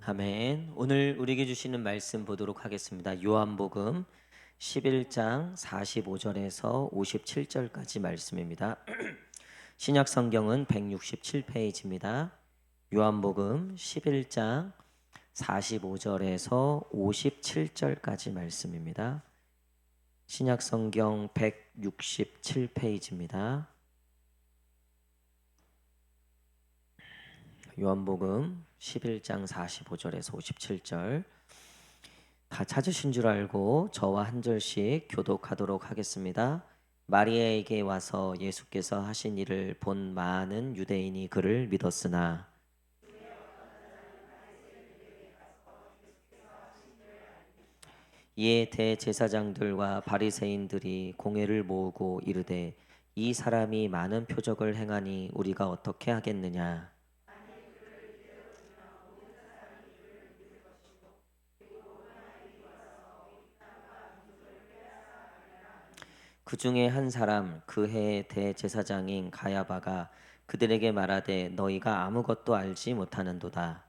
아멘. 오늘 우리에게 주시는 말씀 보도록 하겠습니다. 요한복음 11장 45절에서 57절까지 말씀입니다. 신약 성경은 167페이지입니다. 요한복음 11장 45절에서 57절까지 말씀입니다. 신약 성경 167페이지입니다. 요한복음 11장 45절에서 57절 다 찾으신 줄 알고 저와 한 절씩 교독하도록 하겠습니다. 마리아에게 와서 예수께서 하신 일을 본 많은 유대인이 그를 믿었으나 이에 대제사장들과 바리새인들이 공회를 모으고 이르되 이 사람이 많은 표적을 행하니 우리가 어떻게 하겠느냐. 그 중에 한 사람 그 해의 대제사장인 가야바가 그들에게 말하되 너희가 아무것도 알지 못하는도다.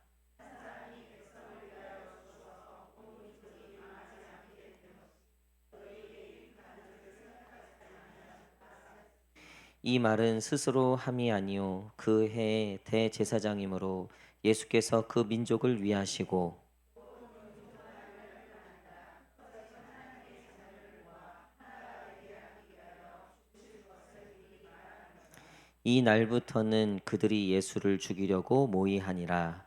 이 말은 스스로 함이 아니요 그 해의 대제사장이므로 예수께서 그 민족을 위하시고 이 날부터는 그들이 예수를 죽이려고 모의하니라.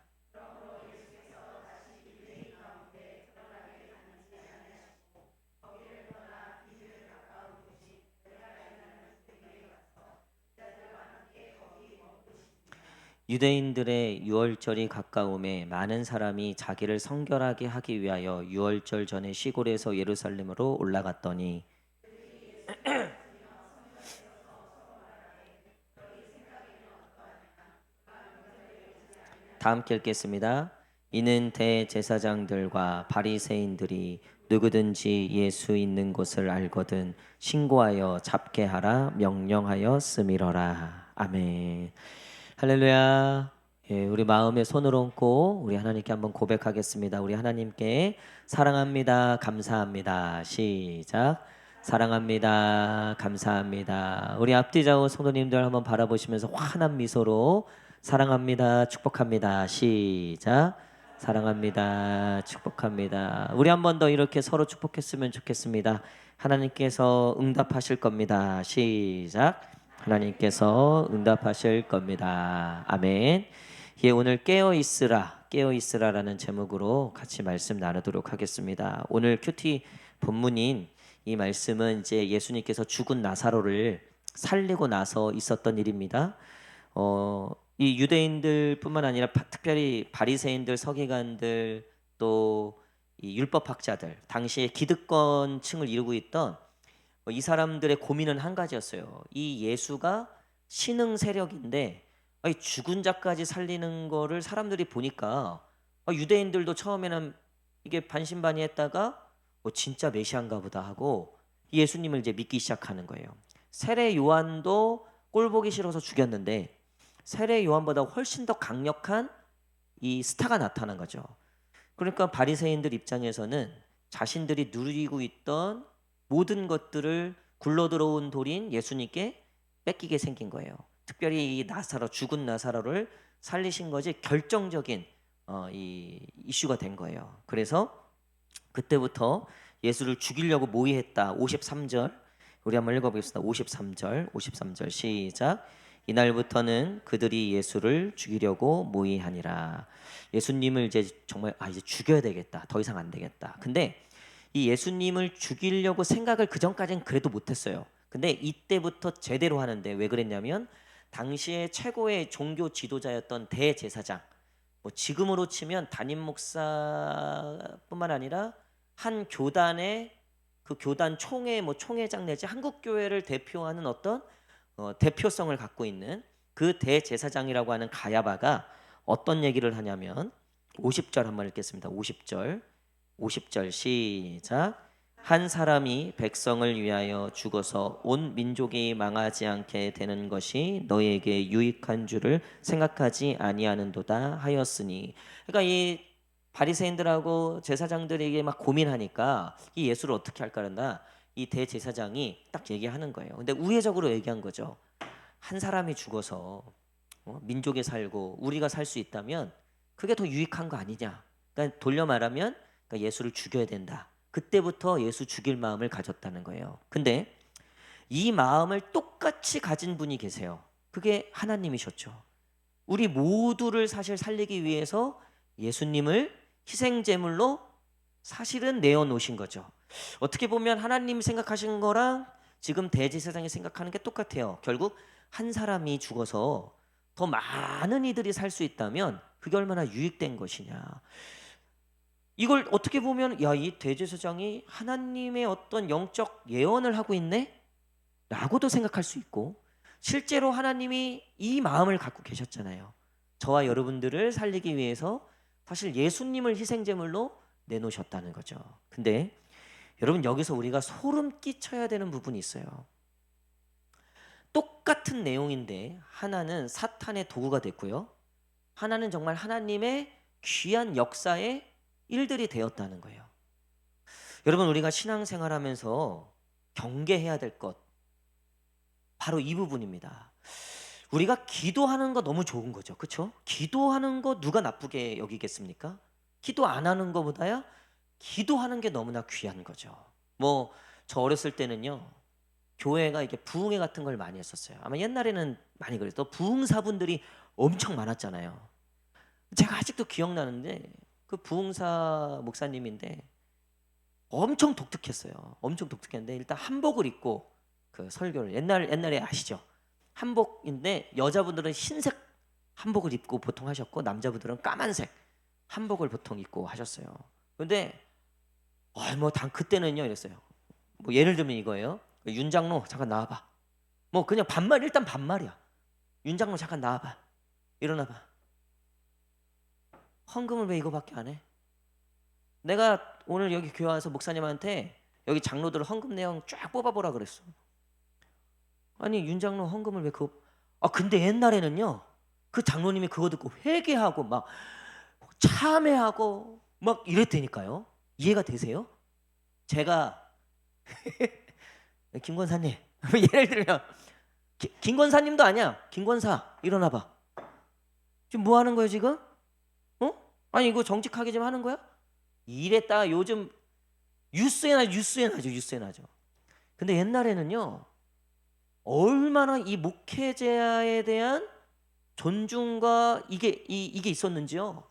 유대인들의 유월절이 가까움에 많은 사람이 자기를 성결하게 하기 위하여 유월절 전에 시골에서 예루살렘으로 올라갔더니 다 함께 읽겠습니다. 이는 대제사장들과 바리새인들이 누구든지 예수 있는 곳을 알거든 신고하여 잡게 하라 명령하였음이러라. 아멘. 할렐루야. 예, 우리 마음에 손을 얹고 우리 하나님께 한번 고백하겠습니다. 우리 하나님께 사랑합니다. 감사합니다. 시작. 사랑합니다. 감사합니다. 우리 앞뒤 좌우 성도님들 한번 바라보시면서 환한 미소로 사랑합니다. 축복합니다. 시작. 사랑합니다. 축복합니다. 우리 한 번 더 이렇게 서로 축복했으면 좋겠습니다. 하나님께서 응답하실 겁니다. 시작. 하나님께서 응답하실 겁니다. 아멘. 예, 오늘 깨어 있으라라는 제목으로 같이 말씀 나누도록 하겠습니다. 오늘 큐티 본문인 이 말씀은 이제 예수님께서 죽은 나사로를 살리고 나서 있었던 일입니다. 이 유대인들뿐만 아니라 특별히 바리새인들, 서기관들 또 이 율법학자들, 당시에 기득권층을 이루고 있던 이 사람들의 고민은 한 가지였어요. 이 예수가 신흥 세력인데 죽은 자까지 살리는 거를 사람들이 보니까 유대인들도 처음에는 이게 반신반의했다가 진짜 메시아인가 보다 하고 예수님을 이제 믿기 시작하는 거예요. 세례 요한도 꼴 보기 싫어서 죽였는데 세례 요한보다 훨씬 더 강력한 이 스타가 나타난 거죠. 그러니까 바리새인들 입장에서는 자신들이 누리고 있던 모든 것들을 굴러들어온 돌인 예수님께 뺏기게 생긴 거예요. 특별히 이 나사로, 죽은 나사로를 살리신 것이 결정적인 이 이슈가 된 거예요. 그래서 그때부터 예수를 죽이려고 모의했다. 53절 우리 한번 읽어보겠습니다. 53절 시작. 이날부터는 그들이 예수를 죽이려고 모의하니라. 예수님을 이제 정말 이제 죽여야 되겠다. 더 이상 안 되겠다. 근데 이 예수님을 죽이려고 생각을 그 전까지는 그래도 못했어요. 근데 이때부터 제대로 하는데 왜 그랬냐면 당시에 최고의 종교 지도자였던 대제사장, 뭐 지금으로 치면 담임 목사뿐만 아니라 한 교단의 그 교단 총회 뭐 총회장 내지 한국 교회를 대표하는 어떤 대표성을 갖고 있는 그 대제사장이라고 하는 가야바가 어떤 얘기를 하냐면 50절 한번 읽겠습니다. 50절 시작. 한 사람이 백성을 위하여 죽어서 온 민족이 망하지 않게 되는 것이 너에게 유익한 줄을 생각하지 아니하는도다 하였으니. 그러니까 이 바리새인들하고 제사장들에게 막 고민하니까 이 예수를 어떻게 할까 그런다. 이 대제사장이 딱 얘기하는 거예요. 근데 우회적으로 얘기한 거죠. 한 사람이 죽어서 민족에 살고 우리가 살 수 있다면 그게 더 유익한 거 아니냐. 그러니까 돌려 말하면 그러니까 예수를 죽여야 된다. 그때부터 예수 죽일 마음을 가졌다는 거예요. 근데 이 마음을 똑같이 가진 분이 계세요. 그게 하나님이셨죠. 우리 모두를 사실 살리기 위해서 예수님을 희생제물로 사실은 내어놓으신 거죠. 어떻게 보면 하나님 생각하신 거랑 지금 대제사장이 생각하는 게 똑같아요. 결국 한 사람이 죽어서 더 많은 이들이 살 수 있다면 그게 얼마나 유익된 것이냐. 이걸 어떻게 보면 야, 이 대제사장이 하나님의 어떤 영적 예언을 하고 있네? 라고도 생각할 수 있고 실제로 하나님이 이 마음을 갖고 계셨잖아요. 저와 여러분들을 살리기 위해서 사실 예수님을 희생제물로 내놓으셨다는 거죠. 근데 여러분 여기서 우리가 소름 끼쳐야 되는 부분이 있어요. 똑같은 내용인데 하나는 사탄의 도구가 됐고요. 하나는 정말 하나님의 귀한 역사의 일들이 되었다는 거예요. 여러분 우리가 신앙생활하면서 경계해야 될 것 바로 이 부분입니다. 우리가 기도하는 거 너무 좋은 거죠. 그렇죠? 기도하는 거 누가 나쁘게 여기겠습니까? 기도 안 하는 거보다야 기도하는 게 너무나 귀한 거죠. 뭐 저 어렸을 때는요. 교회가 이게 부흥회 같은 걸 많이 했었어요. 아마 옛날에는 많이 그랬어. 부흥사분들이 엄청 많았잖아요. 제가 아직도 기억나는데 그 부흥사 목사님인데 엄청 독특했어요. 엄청 독특했는데 일단 한복을 입고 그 설교를 옛날에 아시죠? 한복인데 여자분들은 흰색 한복을 입고 보통 하셨고 남자분들은 까만색 한복을 보통 입고 하셨어요. 근데 뭐단 그때는요 이랬어요. 뭐 예를 들면 이거예요. 윤 장로 잠깐 나와봐. 뭐 그냥 반말 일단 반말이야. 윤 장로 잠깐 나와봐. 일어나봐. 헌금을 왜 이거밖에 안 해? 내가 오늘 여기 교회 와서 목사님한테 여기 장로들 헌금 내용 쫙 뽑아보라 그랬어. 아니 윤 장로 헌금을 왜 그거? 근데 옛날에는요 그 장로님이 그거 듣고 회개하고 막 참회하고 막 이랬다니까요. 이해가 되세요? 제가 김권사님 예를 들면 김권사님도 아니야. 김권사 일어나봐. 지금 뭐 하는 거예요 지금? 아니 이거 정직하게 좀 하는 거야? 이랬다가 요즘 뉴스에 나죠. 근데 옛날에는요 얼마나 이 목회자에 대한 존중과 이게 있었는지요.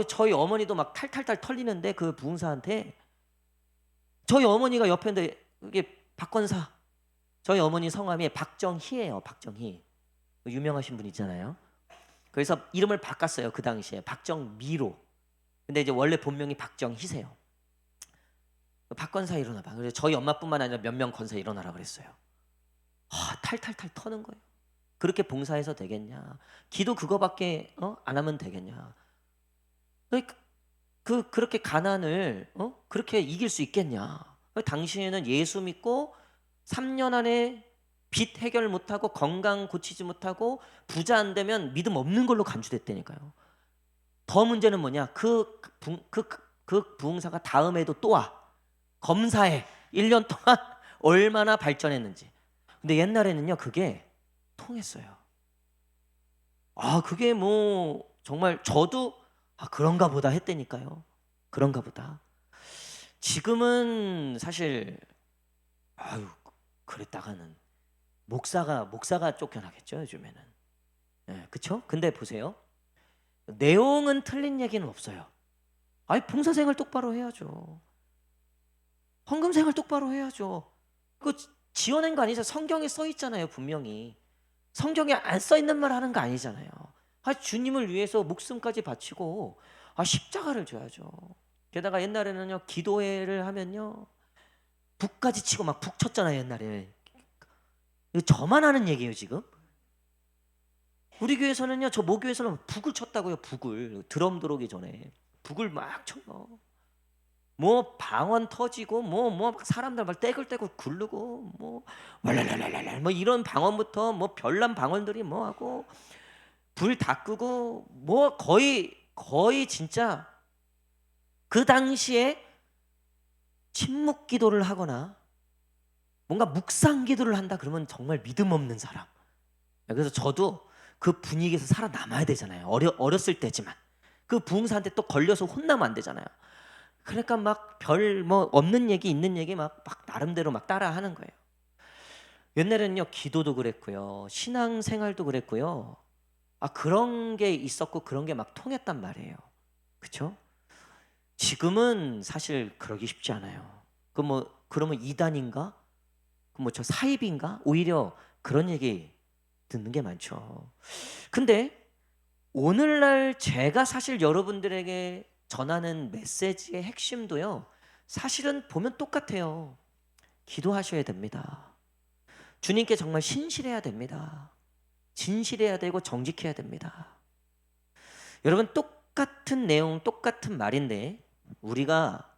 저희 어머니도 막 탈탈탈 털리는데 그 부흥사한테 저희 어머니가 옆에인데 이게 박권사 저희 어머니 성함이 박정희예요. 박정희 유명하신 분 있잖아요. 그래서 이름을 바꿨어요. 그 당시에 박정미로. 근데 이제 원래 본명이 박정희세요. 박권사 일어나봐. 그래서 저희 엄마뿐만 아니라 몇 명 권사 일어나라 그랬어요. 탈탈탈 터는 거예요. 그렇게 봉사해서 되겠냐? 기도 그거밖에 안 하면 되겠냐? 그렇게 가난을 그렇게 이길 수 있겠냐? 당시에는 예수 믿고 3년 안에 빚 해결 못하고 건강 고치지 못하고 부자 안 되면 믿음 없는 걸로 간주됐다니까요. 더 문제는 뭐냐? 그 부흥사가 다음에도 또 와. 검사해. 1년 동안 얼마나 발전했는지. 근데 옛날에는요 그게 통했어요. 그게 뭐 정말 저도 그런가 보다 했다니까요. 그런가 보다. 지금은 사실 그랬다가는 목사가 쫓겨나겠죠 요즘에는. 그쵸? 근데 보세요. 내용은 틀린 얘기는 없어요. 봉사생활 똑바로 해야죠. 헌금생활 똑바로 해야죠. 그 지어낸 거 아니죠. 성경에 써 있잖아요 분명히. 성경에 안 써 있는 말 하는 거 아니잖아요. 주님을 위해서 목숨까지 바치고 십자가를 져야죠. 게다가 옛날에는요 기도회를 하면요 북까지 치고 막 북 쳤잖아요 옛날에. 이거 저만 하는 얘기예요 지금? 우리 교회에서는요 저 모교에서는 북을 쳤다고요. 북을 드럼 들어오기 전에 북을 막 쳐요. 뭐 방언 터지고 뭐 사람들 막 떼굴떼굴 굴르고 뭐 왈랄랄랄랄 뭐 이런 방언부터 뭐 별난 방언들이 뭐 하고 불 다 끄고 뭐 거의 진짜 그 당시에 침묵 기도를 하거나 뭔가 묵상 기도를 한다 그러면 정말 믿음 없는 사람. 그래서 저도 그 분위기에서 살아남아야 되잖아요. 어렸을 때지만 그 부흥사한테 또 걸려서 혼나면 안 되잖아요. 그러니까 막 별 뭐 없는 얘기 있는 얘기 막 나름대로 막 따라하는 거예요. 옛날에는요 기도도 그랬고요, 신앙생활도 그랬고요. 그런 게 있었고 그런 게 막 통했단 말이에요. 그렇죠? 지금은 사실 그러기 쉽지 않아요. 그 뭐 그러면 이단인가? 그 뭐 저 사입인가? 오히려 그런 얘기 듣는 게 많죠. 근데 오늘날 제가 사실 여러분들에게 전하는 메시지의 핵심도요, 사실은 보면 똑같아요. 기도하셔야 됩니다. 주님께 정말 신실해야 됩니다. 진실해야 되고 정직해야 됩니다. 여러분, 똑같은 내용, 똑같은 말인데 우리가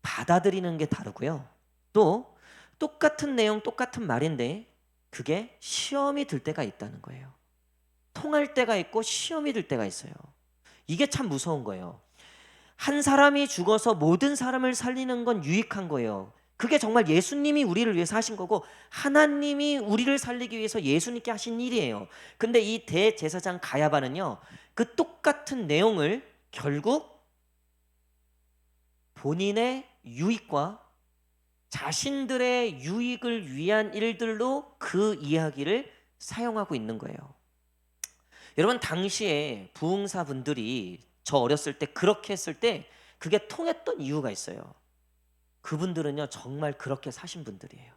받아들이는 게 다르고요. 또 똑같은 내용, 똑같은 말인데 그게 시험이 들 때가 있다는 거예요. 통할 때가 있고 시험이 들 때가 있어요. 이게 참 무서운 거예요. 한 사람이 죽어서 모든 사람을 살리는 건 유익한 거예요. 그게 정말 예수님이 우리를 위해서 하신 거고 하나님이 우리를 살리기 위해서 예수님께 하신 일이에요. 근데 이 대제사장 가야바는요, 그 똑같은 내용을 결국 본인의 유익과 자신들의 유익을 위한 일들로 그 이야기를 사용하고 있는 거예요. 여러분, 당시에 부흥사분들이 저 어렸을 때 그렇게 했을 때 그게 통했던 이유가 있어요. 그분들은요 정말 그렇게 사신 분들이에요.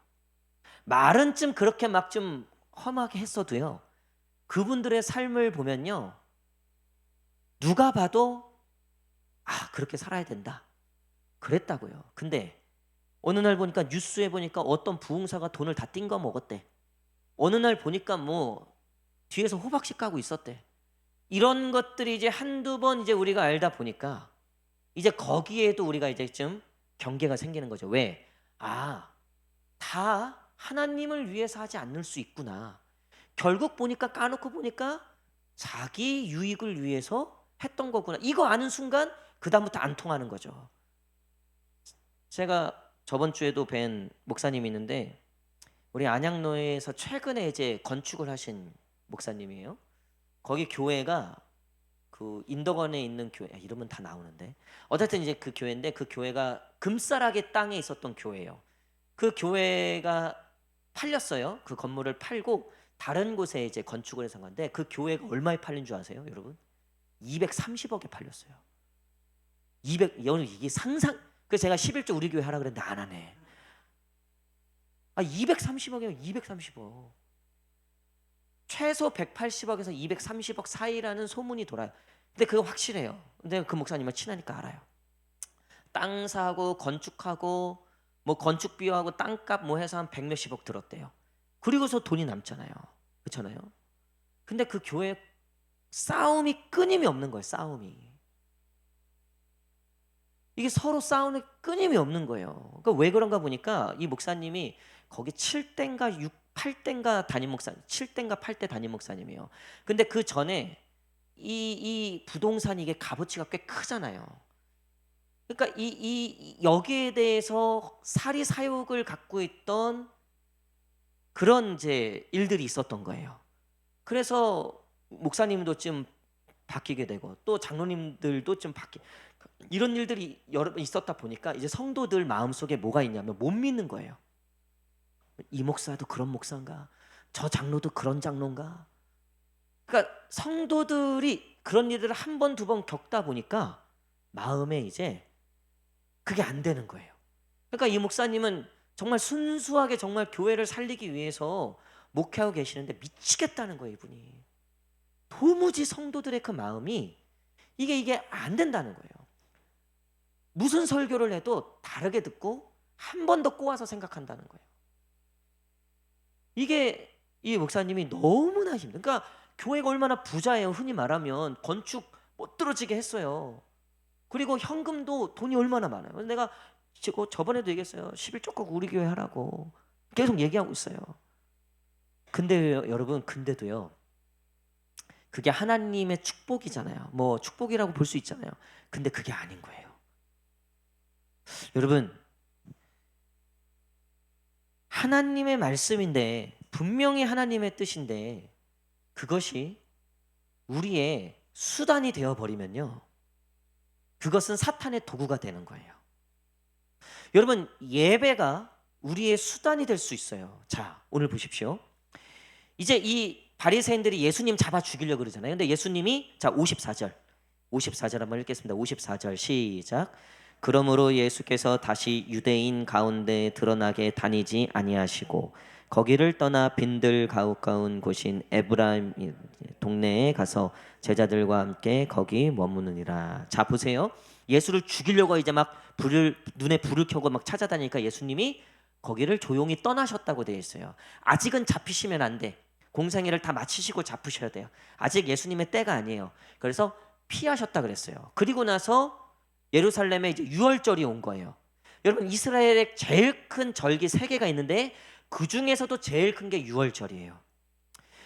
말은 좀 그렇게 막 좀 험하게 했어도요, 그분들의 삶을 보면요 누가 봐도 그렇게 살아야 된다 그랬다고요. 근데 어느 날 보니까 뉴스에 보니까 어떤 부흥사가 돈을 다 띵거 먹었대. 어느 날 보니까 뭐 뒤에서 호박씨 까고 있었대. 이런 것들이 이제 한두 번 이제 우리가 알다 보니까 이제 거기에도 우리가 이제 좀 경계가 생기는 거죠. 왜? 다 하나님을 위해서 하지 않을 수 있구나. 결국 보니까 까놓고 보니까 자기 유익을 위해서 했던 거구나. 이거 아는 순간 그다음부터 안 통하는 거죠. 제가 저번 주에도 뵌 목사님이 있는데 우리 안양로에서 최근에 이제 건축을 하신 목사님이에요. 거기 교회가 그 인덕원에 있는 교회, 이러면 다 나오는데 어쨌든 이제 그 교회인데 그 교회가 금싸라기 땅에 있었던 교회예요. 그 교회가 팔렸어요. 그 건물을 팔고 다른 곳에 이제 건축을 해서 한 건데 그 교회가 얼마에 팔린 줄 아세요, 여러분? 230억에 팔렸어요. 200, 여러분 이게 상상. 그래서 제가 11조 우리 교회 하라 그랬는데 안 하네. 230억이면 230억. 최소 180억에서 230억 사이라는 소문이 돌아요. 근데 그거 확실해요. 근데 그 목사님은 친하니까 알아요. 땅 사고 건축하고 뭐 건축 비용하고 땅값 뭐 해서 한 100몇십억 들었대요. 그리고서 돈이 남잖아요. 그렇잖아요. 근데 그 교회 싸움이 끊임이 없는 거예요. 싸움이. 이게 서로 싸우는 끊임이 없는 거예요. 그러니까 왜 그런가 보니까 이 목사님이 거기 7대인가 8대인가 담임 목사님, 7대인가 8대 담임 목사님이에요. 근데 그 전에 이 부동산 이게 값어치가 꽤 크잖아요. 그러니까 여기에 대해서 사리 사욕을 갖고 있던 그런 이제 일들이 있었던 거예요. 그래서 목사님도 좀 바뀌게 되고 또 장로님들도 좀 이런 일들이 여러 번 있었다 보니까 이제 성도들 마음속에 뭐가 있냐면 못 믿는 거예요. 이 목사도 그런 목사인가? 저 장로도 그런 장로인가? 그러니까 성도들이 그런 일들을 한 번, 두 번 겪다 보니까 마음에 이제 그게 안 되는 거예요. 그러니까 이 목사님은 정말 순수하게 정말 교회를 살리기 위해서 목회하고 계시는데 미치겠다는 거예요, 이분이. 도무지 성도들의 그 마음이 이게 안 된다는 거예요. 무슨 설교를 해도 다르게 듣고 한 번 더 꼬아서 생각한다는 거예요. 이게 이 목사님이 너무나 힘들어요. 그러니까 교회가 얼마나 부자예요. 흔히 말하면 건축 못 들어지게 했어요. 그리고 현금도 돈이 얼마나 많아요. 그래서 내가 저번에도 얘기했어요. 11조 꼭 우리 교회 하라고 계속 얘기하고 있어요. 근데 여러분, 근데도요, 그게 하나님의 축복이잖아요. 뭐 축복이라고 볼 수 있잖아요. 근데 그게 아닌 거예요. 여러분, 하나님의 말씀인데, 분명히 하나님의 뜻인데 그것이 우리의 수단이 되어버리면요, 그것은 사탄의 도구가 되는 거예요. 여러분, 예배가 우리의 수단이 될 수 있어요. 자, 오늘 보십시오. 이제 이 바리새인들이 예수님 잡아 죽이려고 그러잖아요. 근데 예수님이, 자, 54절 한번 읽겠습니다. 54절 시작. 그러므로 예수께서 다시 유대인 가운데 드러나게 다니지 아니하시고 거기를 떠나 빈들 가까운 곳인 에브라임 동네에 가서 제자들과 함께 거기 머무느니라. 자, 보세요. 예수를 죽이려고 이제 막 눈에 불을 켜고 막 찾아다니니까 예수님이 거기를 조용히 떠나셨다고 되어 있어요. 아직은 잡히시면 안 돼. 공생애를 다 마치시고 잡으셔야 돼요. 아직 예수님의 때가 아니에요. 그래서 피하셨다 그랬어요. 그리고 나서 예루살렘에 이제 유월절이 온 거예요. 여러분, 이스라엘의 제일 큰 절기 3개가 있는데 그 중에서도 제일 큰 게 유월절이에요.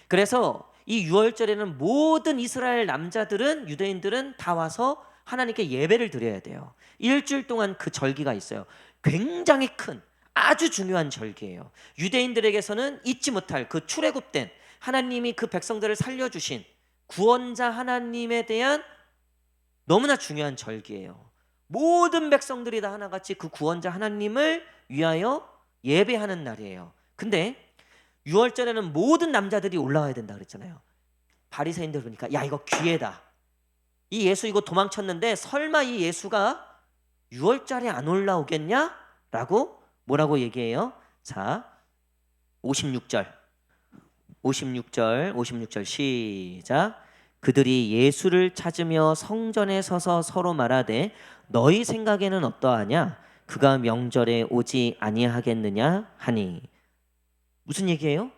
그래서 이 유월절에는 모든 이스라엘 남자들은, 유대인들은 다 와서 하나님께 예배를 드려야 돼요. 일주일 동안 그 절기가 있어요. 굉장히 큰, 아주 중요한 절기예요. 유대인들에게서는 잊지 못할 그 출애굽된, 하나님이 그 백성들을 살려주신 구원자 하나님에 대한 너무나 중요한 절기예요. 모든 백성들이 다 하나같이 그 구원자 하나님을 위하여 예배하는 날이에요. 근데 유월절에는 모든 남자들이 올라와야 된다 그랬잖아요. 바리새인들 보니까, 야, 이거 기회다. 이 예수 이거 도망쳤는데 설마 이 예수가 유월절에 안 올라오겠냐? 라고 뭐라고 얘기해요? 자, 56절 시작. 그들이 예수를 찾으며 성전에 서서 서로 말하되 너희 생각에는 어떠하냐? 그가 명절에 오지 아니하겠느냐 하니. 무슨 얘기예요?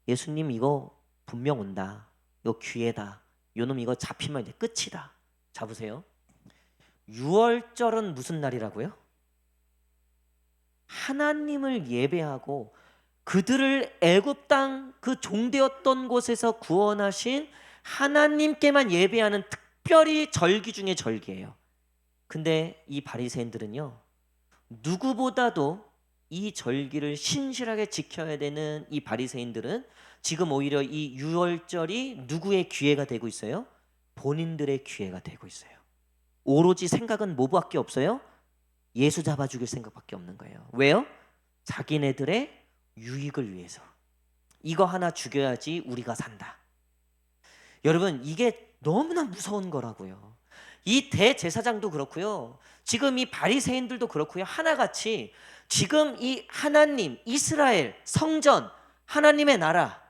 예수님 이거 분명 온다. 이거 기회다. 요놈 이거 잡히면 이제 끝이다. 잡으세요. 유월절은 무슨 날이라고요? 하나님을 예배하고 그들을 애굽 땅 그 종되었던 곳에서 구원하신 하나님께만 예배하는 특별히 절기 중에 절기예요. 근데 이 바리새인들은요, 누구보다도 이 절기를 신실하게 지켜야 되는 이 바리새인들은 지금 오히려 이 유월절이 누구의 기회가 되고 있어요? 본인들의 기회가 되고 있어요. 오로지 생각은 뭐밖에 없어요? 예수 잡아 죽일 생각밖에 없는 거예요. 왜요? 자기네들의 유익을 위해서. 이거 하나 죽여야지 우리가 산다. 여러분, 이게 너무나 무서운 거라고요. 이 대제사장도 그렇고요, 지금 이 바리새인들도 그렇고요, 하나같이 지금 이 하나님, 이스라엘, 성전, 하나님의 나라,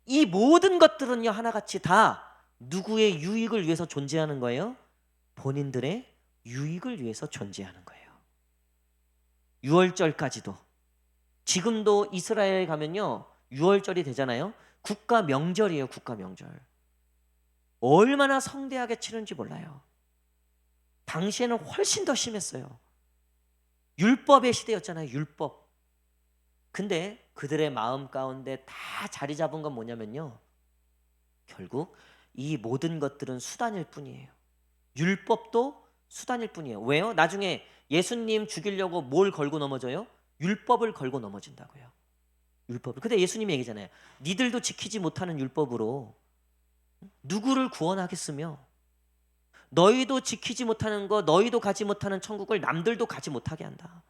이 모든 것들은요 하나같이 다 누구의 유익을 위해서 존재하는 거예요? 본인들의 유익을 위해서 존재하는 거예요. 유월절까지도, 지금도 이스라엘 가면요 유월절이 되잖아요. 국가 명절이에요. 국가 명절. 얼마나 성대하게 치른지 몰라요. 당시에는 훨씬 더 심했어요. 율법의 시대였잖아요. 율법. 근데 그들의 마음 가운데 다 자리 잡은 건 뭐냐면요, 결국 이 모든 것들은 수단일 뿐이에요. 율법도 수단일 뿐이에요. 왜요? 나중에 예수님 죽이려고 뭘 걸고 넘어져요? 율법을 걸고 넘어진다고요. 율법을. 근데 예수님이 얘기잖아요. 니들도 지키지 못하는 율법으로 누구를 구원하겠으며, 너희도 지키지 못하는 거, 너희도 가지 못하는 천국을 남들도 가지 못하게 한다.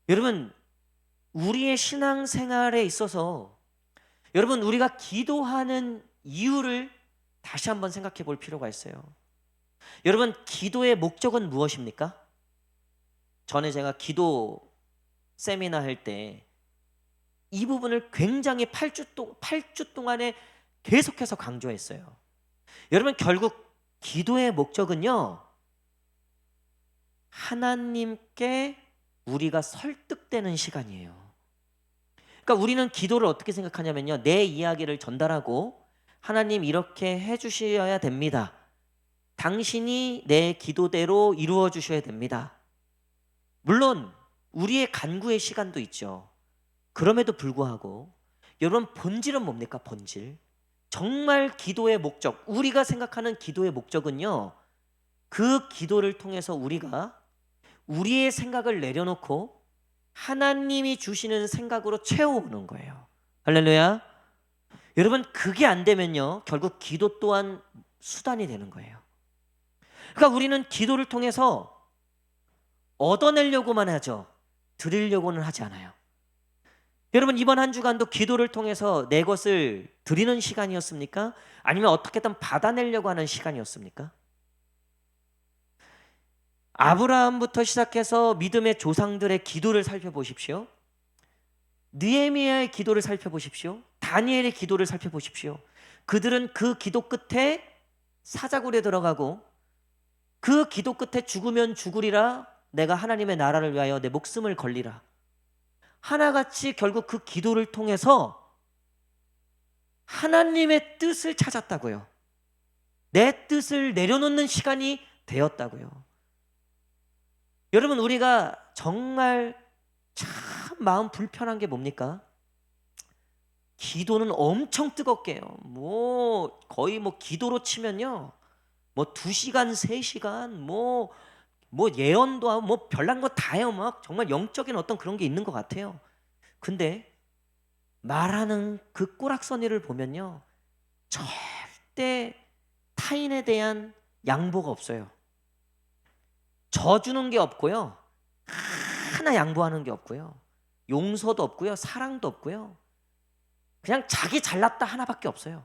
여러분, 우리의 신앙생활에 있어서 여러분, 우리가 기도하는 이유를 다시 한번 생각해 볼 필요가 있어요. 여러분, 기도의 목적은 무엇입니까? 전에 제가 기도 세미나 할 때 이 부분을 굉장히 8주 동안에 계속해서 강조했어요. 여러분, 결국 기도의 목적은요, 하나님께 우리가 설득되는 시간이에요. 그러니까 우리는 기도를 어떻게 생각하냐면요, 내 이야기를 전달하고 하나님 이렇게 해주셔야 됩니다. 당신이 내 기도대로 이루어 주셔야 됩니다. 물론 우리의 간구의 시간도 있죠. 그럼에도 불구하고 여러분, 본질은 뭡니까? 본질. 정말 기도의 목적, 우리가 생각하는 기도의 목적은요, 그 기도를 통해서 우리가 우리의 생각을 내려놓고 하나님이 주시는 생각으로 채워오는 거예요. 할렐루야. 여러분, 그게 안 되면요, 결국 기도 또한 수단이 되는 거예요. 그러니까 우리는 기도를 통해서 얻어내려고만 하죠. 드리려고는 하지 않아요. 여러분, 이번 한 주간도 기도를 통해서 내 것을 드리는 시간이었습니까? 아니면 어떻게든 받아내려고 하는 시간이었습니까? 아브라함부터 시작해서 믿음의 조상들의 기도를 살펴보십시오. 느헤미야의 기도를 살펴보십시오. 다니엘의 기도를 살펴보십시오. 그들은 그 기도 끝에 사자굴에 들어가고 그 기도 끝에 죽으면 죽으리라, 내가 하나님의 나라를 위하여 내 목숨을 걸리라, 하나같이 결국 그 기도를 통해서 하나님의 뜻을 찾았다고요. 내 뜻을 내려놓는 시간이 되었다고요. 여러분, 우리가 정말 참 마음 불편한 게 뭡니까? 기도는 엄청 뜨겁게 해요. 거의 기도로 치면요, 2시간, 3시간, 예언도 하고 별난 거 다 해요. 정말 영적인 어떤 그런 게 있는 것 같아요. 근데 말하는 그 꼬락서니를 보면요, 절대 타인에 대한 양보가 없어요. 져주는 게 없고요, 하나 양보하는 게 없고요, 용서도 없고요, 사랑도 없고요. 그냥 자기 잘났다 하나밖에 없어요.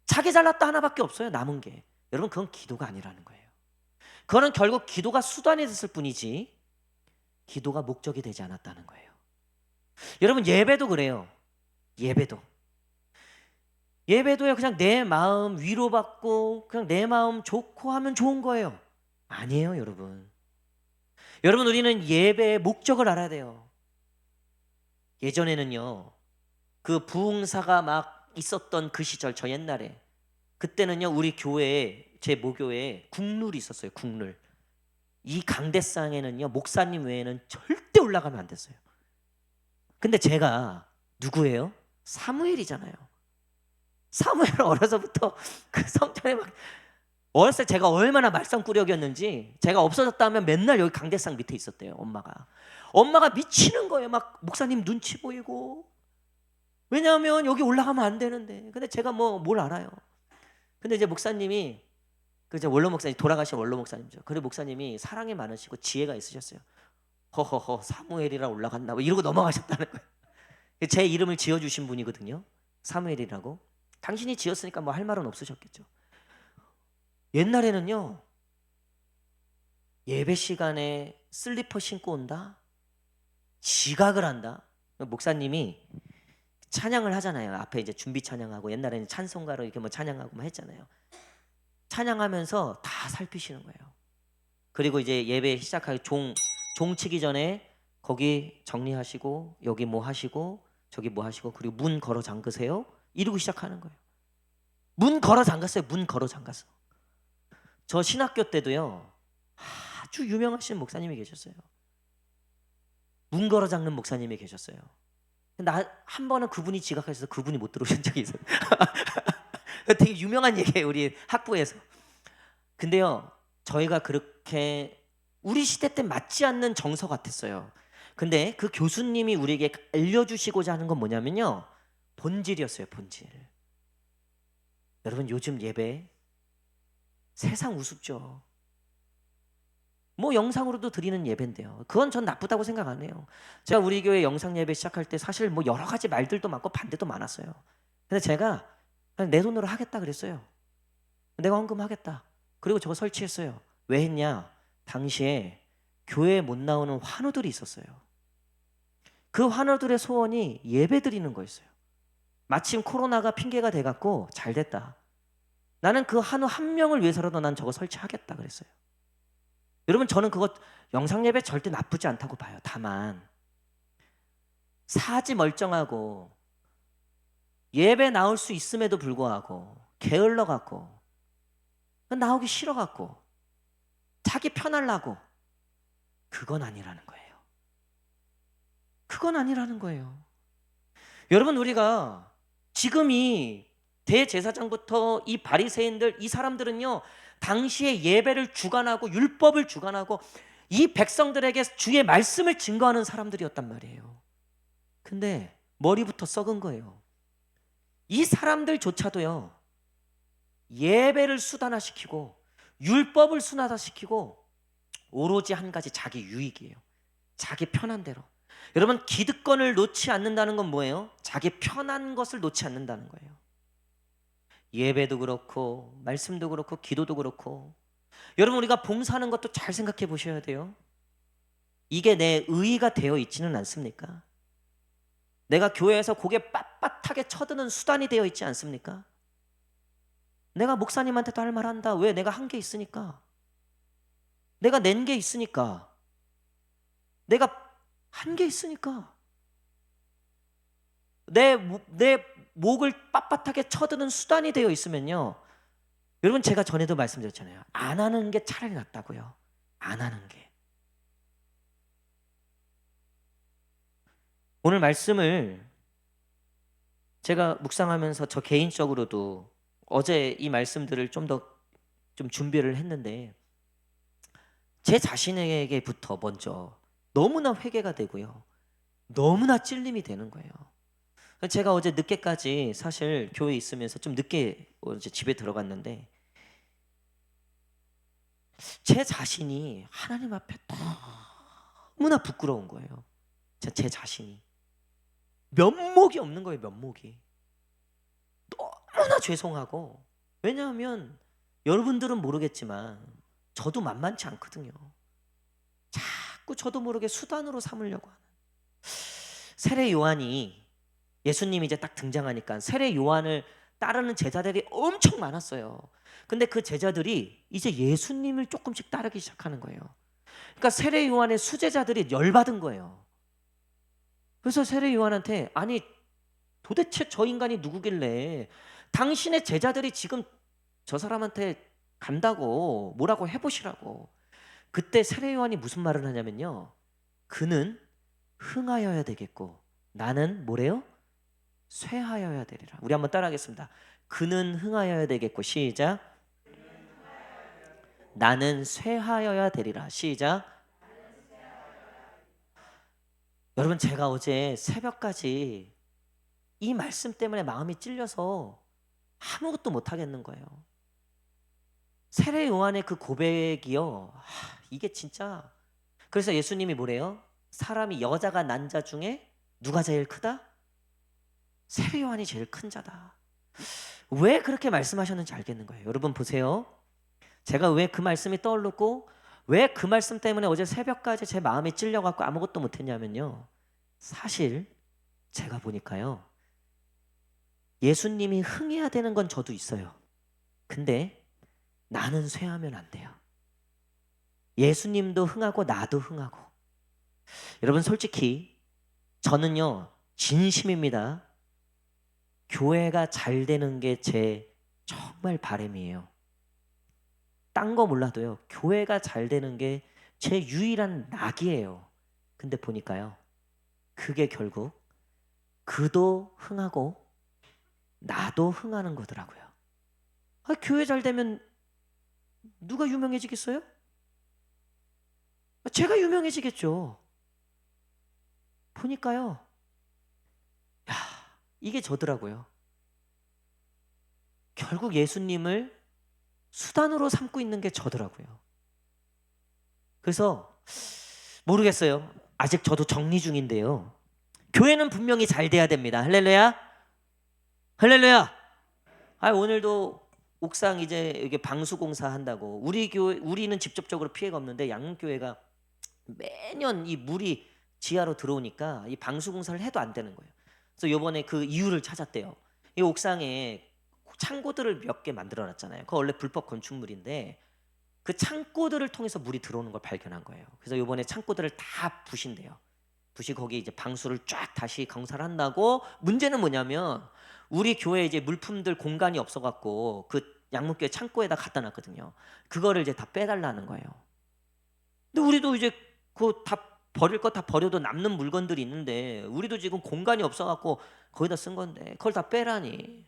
자기 잘났다 하나밖에 없어요. 남은 게. 여러분, 그건 기도가 아니라는 거예요. 그거는 결국 기도가 수단이 됐을 뿐이지 기도가 목적이 되지 않았다는 거예요. 여러분, 예배도 그래요. 예배도요, 그냥 내 마음 위로받고 그냥 내 마음 좋고 하면 좋은 거예요. 아니에요, 여러분. 여러분, 우리는 예배의 목적을 알아야 돼요. 예전에는요, 그 부흥사가 막 있었던 그 시절, 저 옛날에, 그때는요, 우리 교회에, 제 모교회에 국룰이 있었어요. 국룰. 이 강대상에는요, 목사님 외에는 절대 올라가면 안 됐어요. 근데 제가 누구예요? 사무엘이잖아요. 사무엘 어려서부터 그 성전에 어렸을 때 제가 얼마나 말썽꾸러기였는지, 제가 없어졌다 하면 맨날 여기 강대상 밑에 있었대요. 엄마가 미치는 거예요. 막 목사님 눈치 보이고. 왜냐하면 여기 올라가면 안 되는데. 근데 제가 뭘 알아요. 근데 이제 목사님이, 이제 원로 목사님, 돌아가신 원로 목사님이죠. 그래, 목사님이 사랑이 많으시고 지혜가 있으셨어요. 허허허, 사무엘이라 올라갔나 이러고 넘어가셨다는 거예요. 제 이름을 지어주신 분이거든요. 사무엘이라고. 당신이 지었으니까 할 말은 없으셨겠죠. 옛날에는요, 예배 시간에 슬리퍼 신고 온다, 지각을 한다. 목사님이 찬양을 하잖아요. 앞에 이제 준비 찬양하고, 옛날에는 찬송가로 이렇게 찬양하고 했잖아요. 찬양하면서 다 살피시는 거예요. 그리고 이제 예배 시작하기 종 치기 전에 거기 정리하시고, 여기 하시고, 저기 하시고, 그리고 문 걸어 잠그세요, 이러고 시작하는 거예요. 문 걸어 잠갔어요. 문 걸어 잠갔어. 저 신학교 때도요, 아주 유명하신 목사님이 계셨어요. 문 걸어 잠는 목사님이 계셨어요. 한 번은 그분이 지각하셔서 그분이 못 들어오신 적이 있어요. 되게 유명한 얘기예요, 우리 학부에서. 근데요, 저희가 그렇게 우리 시대 때 맞지 않는 정서 같았어요. 근데 그 교수님이 우리에게 알려주시고자 하는 건 뭐냐면요, 본질이었어요. 본질. 여러분, 요즘 예배 세상 우습죠. 영상으로도 드리는 예배인데요, 그건 전 나쁘다고 생각 안 해요. 제가 우리 교회 영상 예배 시작할 때 사실 여러 가지 말들도 많고 반대도 많았어요. 근데 제가 그냥 내 돈으로 하겠다 그랬어요. 내가 헌금하겠다. 그리고 저거 설치했어요. 왜 했냐? 당시에 교회에 못 나오는 환우들이 있었어요. 그 환우들의 소원이 예배 드리는 거였어요. 마침 코로나가 핑계가 돼갖고 잘 됐다. 나는 그 환우 한 명을 위해서라도 난 저거 설치하겠다 그랬어요. 여러분, 저는 그거 영상 예배 절대 나쁘지 않다고 봐요. 다만 사지 멀쩡하고 예배 나올 수 있음에도 불구하고 게을러 갖고 나오기 싫어 갖고 자기 편하려고, 그건 아니라는 거예요. 그건 아니라는 거예요. 여러분, 우리가 지금 이 대제사장부터 이 바리새인들, 이 사람들은요, 당시에 예배를 주관하고 율법을 주관하고 이 백성들에게 주의 말씀을 증거하는 사람들이었단 말이에요. 근데 머리부터 썩은 거예요. 이 사람들조차도요, 예배를 수단화시키고 율법을 순화시키고 오로지 한 가지 자기 유익이에요. 자기 편한 대로. 여러분, 기득권을 놓지 않는다는 건 뭐예요? 자기 편한 것을 놓지 않는다는 거예요. 예배도 그렇고 말씀도 그렇고 기도도 그렇고, 여러분, 우리가 봉사하는 것도 잘 생각해 보셔야 돼요. 이게 내 의의가 되어 있지는 않습니까? 내가 교회에서 고개 빳빳하게 쳐드는 수단이 되어 있지 않습니까? 내가 목사님한테도 할 말 한다. 왜? 내가 한 게 있으니까. 내가 낸 게 있으니까. 내가 한 게 있으니까. 내 목을 빳빳하게 쳐드는 수단이 되어 있으면요, 여러분, 제가 전에도 말씀드렸잖아요. 안 하는 게 차라리 낫다고요. 안 하는 게. 오늘 말씀을 제가 묵상하면서 저 개인적으로도 어제 이 말씀들을 좀 더 준비를 했는데, 제 자신에게부터 먼저 너무나 회개가 되고요, 너무나 찔림이 되는 거예요. 제가 어제 늦게까지 사실 교회에 있으면서 좀 늦게 어제 집에 들어갔는데, 제 자신이 하나님 앞에 너무나 부끄러운 거예요. 제 자신이 면목이 없는 거예요. 면목이 너무나 죄송하고. 왜냐하면 여러분들은 모르겠지만 저도 만만치 않거든요. 자꾸 저도 모르게 수단으로 삼으려고 하는. 세례 요한이, 예수님이 이제 딱 등장하니까 세례 요한을 따르는 제자들이 엄청 많았어요. 근데 그 제자들이 이제 예수님을 조금씩 따르기 시작하는 거예요. 그러니까 세례 요한의 수제자들이 열받은 거예요. 그래서 세례 요한한테, 아니 도대체 저 인간이 누구길래 당신의 제자들이 지금 저 사람한테 간다고 뭐라고 해보시라고. 그때 세례 요한이 무슨 말을 하냐면요, 그는 흥하여야 되겠고 나는 뭐래요? 쇠하여야 되리라. 우리 한번 따라하겠습니다. 그는 흥하여야 되겠고, 시작. 나는 쇠하여야 되리라. 시작. 여러분, 제가 어제 새벽까지 이 말씀 때문에 마음이 찔려서 아무것도 못 하겠는 거예요. 세례 요한의 그 고백이요, 이게 진짜. 그래서 예수님이 뭐래요? 사람이, 여자가 난 자 중에 누가 제일 크다? 세례 요한이 제일 큰 자다. 왜 그렇게 말씀하셨는지 알겠는 거예요. 여러분 보세요. 제가 왜 그 말씀이 떠오르고 왜 그 말씀 때문에 어제 새벽까지 제 마음이 찔려갖고 아무것도 못했냐면요, 사실 제가 보니까요, 예수님이 흥해야 되는 건 저도 있어요. 근데 나는 쇠하면 안 돼요. 예수님도 흥하고 나도 흥하고. 여러분, 솔직히 저는요, 진심입니다. 교회가 잘 되는 게 제 정말 바람이에요. 딴 거 몰라도요, 교회가 잘 되는 게 제 유일한 낙이에요. 근데 보니까요, 그게 결국 그도 흥하고 나도 흥하는 거더라고요. 교회 잘 되면 누가 유명해지겠어요? 제가 유명해지겠죠. 보니까요, 야, 이게 저더라고요. 결국 예수님을 수단으로 삼고 있는 게 저더라고요. 그래서 모르겠어요. 아직 저도 정리 중인데요, 교회는 분명히 잘 돼야 됩니다. 할렐루야. 할렐루야. 오늘도 옥상 이제 여기 방수공사 한다고, 우리 교회, 우리는 직접적으로 피해가 없는데 양문교회가 매년 이 물이 지하로 들어오니까 이 방수공사를 해도 안 되는 거예요. 그래서 요번에 그 이유를 찾았대요. 이 옥상에 창고들을 몇 개 만들어 놨잖아요. 그거 원래 불법 건축물인데 그 창고들을 통해서 물이 들어오는 걸 발견한 거예요. 그래서 요번에 창고들을 다 부신대요. 부시 거기 이제 방수를 쫙 다시 공사를 한다고. 문제는 뭐냐면 우리 교회 이제 물품들 공간이 없어갖고 그 양문교회 창고에다 갖다 놨거든요. 그거를 이제 다 빼달라는 거예요. 근데 우리도 이제 그 다 버릴 거 다 버려도 남는 물건들이 있는데 우리도 지금 공간이 없어갖고 거기다 쓴 건데 그걸 다 빼라니.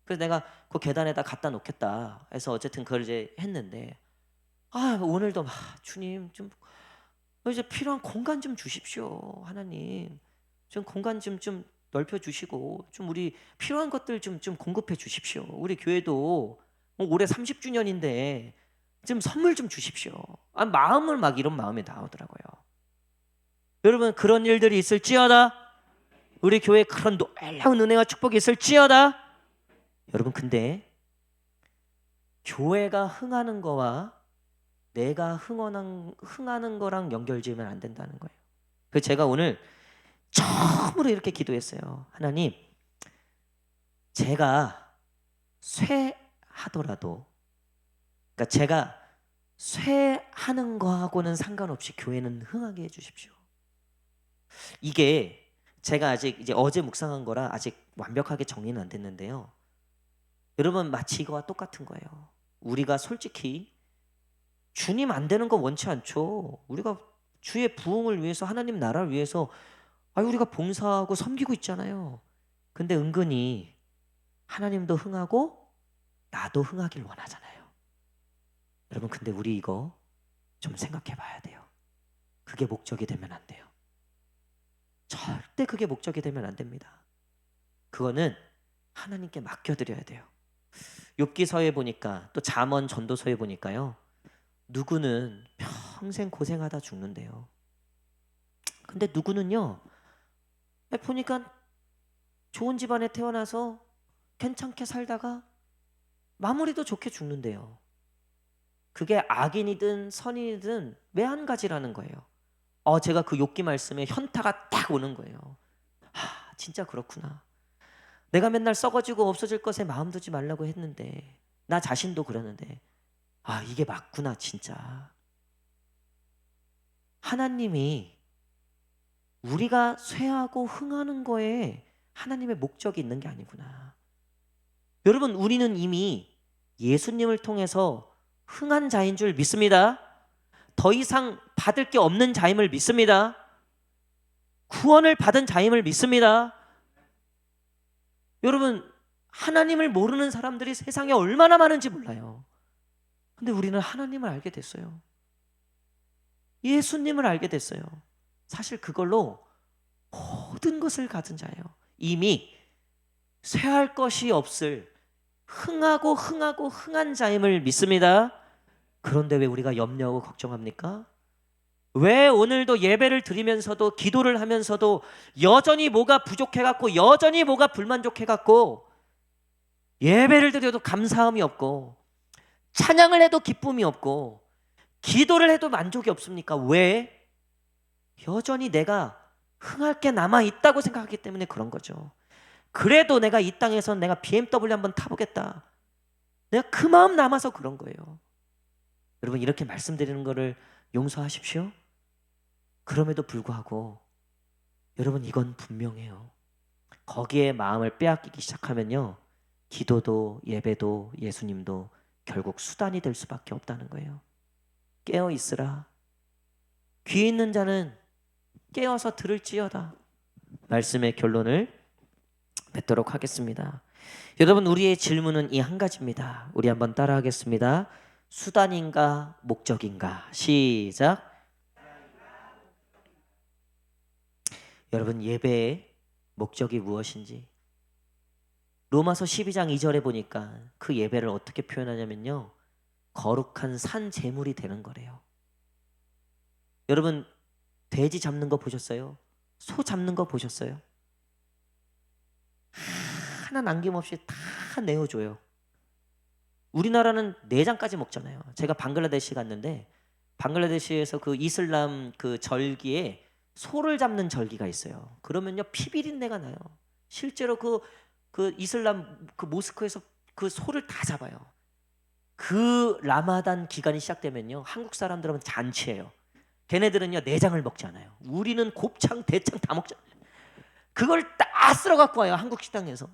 그래서 내가 그 계단에다 갖다 놓겠다 해서 어쨌든 그걸 이제 했는데, 오늘도 주님 좀 이제 필요한 공간 좀 주십시오. 하나님 좀 공간 좀 넓혀 주시고 좀 우리 필요한 것들 좀 공급해 주십시오. 우리 교회도 올해 30주년인데 좀 선물 좀 주십시오. 마음을 막 이런 마음이 나오더라고요. 여러분, 그런 일들이 있을지어다. 우리 교회에 그런 놀라운 은혜와 축복이 있을지어다. 여러분, 근데 교회가 흥하는 거와 내가 흥하는 거랑 연결지으면 안 된다는 거예요. 그래서 제가 오늘 처음으로 이렇게 기도했어요. 하나님, 제가 쇠하더라도, 그러니까 제가 쇠하는 거하고는 상관없이 교회는 흥하게 해주십시오. 이게 제가 아직 이제 어제 묵상한 거라 아직 완벽하게 정리는 안 됐는데요. 여러분, 마치 이거와 똑같은 거예요. 우리가 솔직히 주님 안 되는 거 원치 않죠. 우리가 주의 부흥을 위해서, 하나님 나라를 위해서 우리가 봉사하고 섬기고 있잖아요. 근데 은근히 하나님도 흥하고 나도 흥하길 원하잖아요. 여러분, 근데 우리 이거 좀 생각해 봐야 돼요. 그게 목적이 되면 안 돼요. 절대 그게 목적이 되면 안 됩니다. 그거는 하나님께 맡겨드려야 돼요. 욥기서에 보니까, 또 잠언 전도서에 보니까요, 누구는 평생 고생하다 죽는데요. 근데 누구는요, 보니까 좋은 집안에 태어나서 괜찮게 살다가 마무리도 좋게 죽는데요. 그게 악인이든 선인이든 왜 한 가지라는 거예요. 제가 그 욥기 말씀에 현타가 딱 오는 거예요. 진짜 그렇구나. 내가 맨날 썩어지고 없어질 것에 마음 두지 말라고 했는데, 나 자신도 그러는데, 이게 맞구나 진짜. 하나님이 우리가 쇠하고 흥하는 거에 하나님의 목적이 있는 게 아니구나. 여러분, 우리는 이미 예수님을 통해서 흥한 자인 줄 믿습니다. 더 이상 받을 게 없는 자임을 믿습니다. 구원을 받은 자임을 믿습니다. 여러분, 하나님을 모르는 사람들이 세상에 얼마나 많은지 몰라요. 근데 우리는 하나님을 알게 됐어요. 예수님을 알게 됐어요. 사실 그걸로 모든 것을 가진 자예요. 이미 쇠할 것이 없을 흥하고 흥한 자임을 믿습니다. 그런데 왜 우리가 염려하고 걱정합니까? 왜 오늘도 예배를 드리면서도, 기도를 하면서도 여전히 뭐가 부족해갖고, 여전히 뭐가 불만족해갖고, 예배를 드려도 감사함이 없고, 찬양을 해도 기쁨이 없고, 기도를 해도 만족이 없습니까? 왜? 여전히 내가 흥할 게 남아있다고 생각하기 때문에 그런 거죠. 그래도 내가 이 땅에서 내가 BMW 한번 타보겠다, 내가 그 마음 남아서 그런 거예요. 여러분, 이렇게 말씀드리는 거를 용서하십시오. 그럼에도 불구하고 여러분, 이건 분명해요. 거기에 마음을 빼앗기기 시작하면요, 기도도 예배도 예수님도 결국 수단이 될 수밖에 없다는 거예요. 깨어 있으라. 귀 있는 자는 깨어서 들을지어다. 말씀의 결론을 맺도록 하겠습니다. 여러분, 우리의 질문은 이 한 가지입니다. 우리 한번 따라하겠습니다. 수단인가 목적인가? 시작. 여러분, 예배의 목적이 무엇인지 로마서 12장 2절에 보니까 그 예배를 어떻게 표현하냐면요, 거룩한 산 제물이 되는 거래요. 여러분, 돼지 잡는 거 보셨어요? 소 잡는 거 보셨어요? 하나 남김없이 다 내어줘요. 우리나라는 내장까지 먹잖아요. 제가 방글라데시 갔는데, 방글라데시에서 그 이슬람 그 절기에 소를 잡는 절기가 있어요. 그러면요, 피비린내가 나요. 실제로 그 이슬람 그 모스크에서 그 소를 다 잡아요. 그 라마단 기간이 시작되면요, 한국 사람들은 잔치예요. 걔네들은요, 내장을 먹지 않아요. 우리는 곱창, 대창 다 먹잖아요. 그걸 다 쓸어 갖고 와요, 한국 식당에서.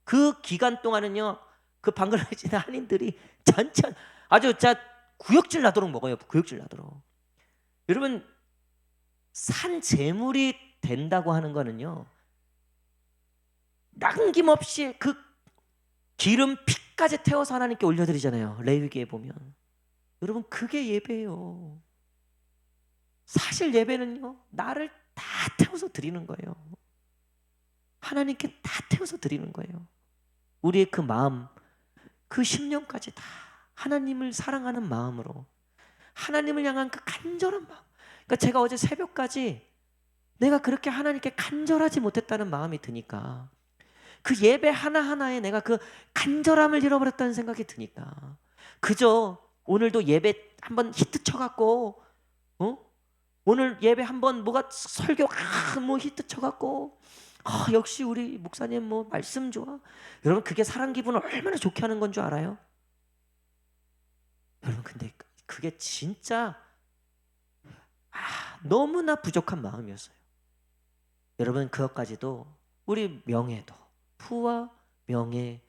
그 기간 동안은요, 그 방글라데시 한인들이 잔치 아주 구역질 나도록 먹어요. 구역질 나도록. 여러분, 산 제물이 된다고 하는 거는요, 남김없이 그 기름 피까지 태워서 하나님께 올려드리잖아요. 레위기에 보면. 여러분 그게 예배예요. 사실 예배는요, 나를 다 태워서 드리는 거예요. 하나님께 다 태워서 드리는 거예요. 우리의 그 마음, 그 심령까지 다 하나님을 사랑하는 마음으로, 하나님을 향한 그 간절한 마음. 그러니까 제가 어제 새벽까지 내가 그렇게 하나님께 간절하지 못했다는 마음이 드니까, 그 예배 하나하나에 내가 그 간절함을 잃어버렸다는 생각이 드니까, 그저 오늘도 예배 한번 히트 쳐갖고, 오늘 예배 한번 뭐가 설교 뭐 히트 쳐갖고, 역시 우리 목사님 뭐 말씀 좋아. 여러분 그게 사람 기분을 얼마나 좋게 하는 건 줄 알아요? 여러분 근데 그게 진짜 너무나 부족한 마음이었어요. 여러분 그것까지도 우리 명예도, 부와 명예,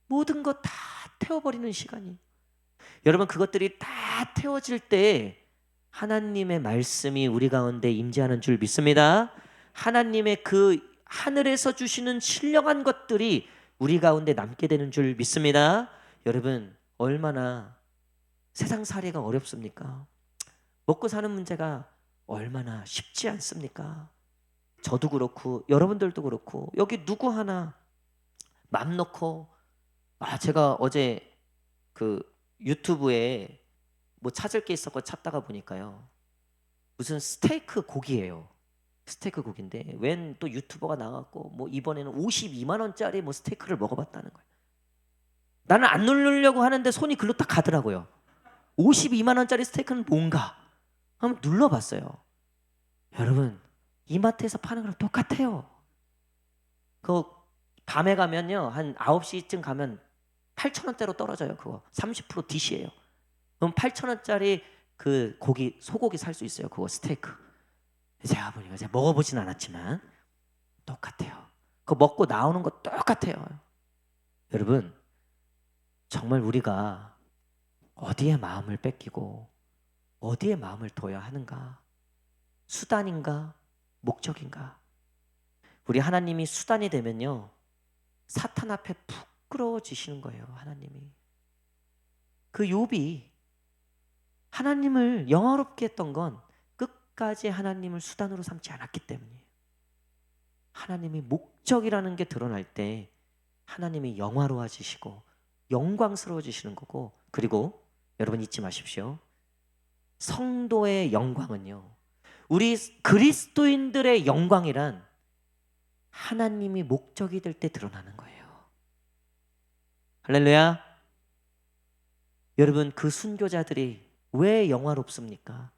모든 것 다 태워버리는 시간이, 여러분 그것들이 다 태워질 때 하나님의 말씀이 우리 가운데 임재하는 줄 믿습니다. 하나님의 그 하늘에서 주시는 신령한 것들이 우리 가운데 남게 되는 줄 믿습니다. 여러분 얼마나 세상 살이가 어렵습니까? 먹고 사는 문제가 얼마나 쉽지 않습니까? 저도 그렇고 여러분들도 그렇고 여기 누구 하나 맘 놓고, 제가 어제 그 유튜브에 뭐 찾을 게 있었고 찾다가 보니까요, 무슨 스테이크 고기예요. 스테이크 고기인데 웬 또 유튜버가 나왔고 뭐 이번에는 52만 원짜리 뭐 스테이크를 먹어봤다는 거예요. 나는 안 누르려고 하는데 손이 글로 딱 가더라고요. 52만 원짜리 스테이크는 뭔가 한번 눌러봤어요. 여러분 이마트에서 파는 거랑 똑같아요. 그 밤에 가면요 한 9시쯤 가면 8,000원대로 떨어져요. 그거 30% DC예요. 그럼 8,000원짜리 그 고기, 소고기 살 수 있어요. 그거 스테이크. 제가 보니까 제가 먹어보진 않았지만 똑같아요. 그거 먹고 나오는 거 똑같아요. 여러분 정말 우리가 어디에 마음을 뺏기고 어디에 마음을 둬야 하는가? 수단인가? 목적인가? 우리 하나님이 수단이 되면요 사탄 앞에 부끄러워지시는 거예요. 하나님이. 그 욥이 하나님을 영화롭게 했던 건 끝까지 하나님을 수단으로 삼지 않았기 때문이에요. 하나님이 목적이라는 게 드러날 때 하나님이 영화로워지시고 영광스러워지시는 거고, 그리고 여러분 잊지 마십시오. 성도의 영광은요, 우리 그리스도인들의 영광이란 하나님이 목적이 될 때 드러나는 거예요. 할렐루야. 여러분 그 순교자들이 왜 영화롭습니까?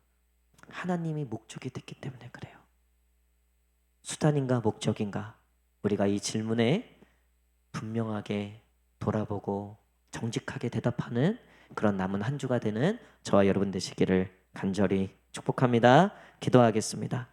하나님이 목적이 됐기 때문에 그래요. 수단인가 목적인가? 우리가 이 질문에 분명하게 돌아보고 정직하게 대답하는 그런 남은 한 주가 되는 저와 여러분 되시기를 간절히 축복합니다. 기도하겠습니다.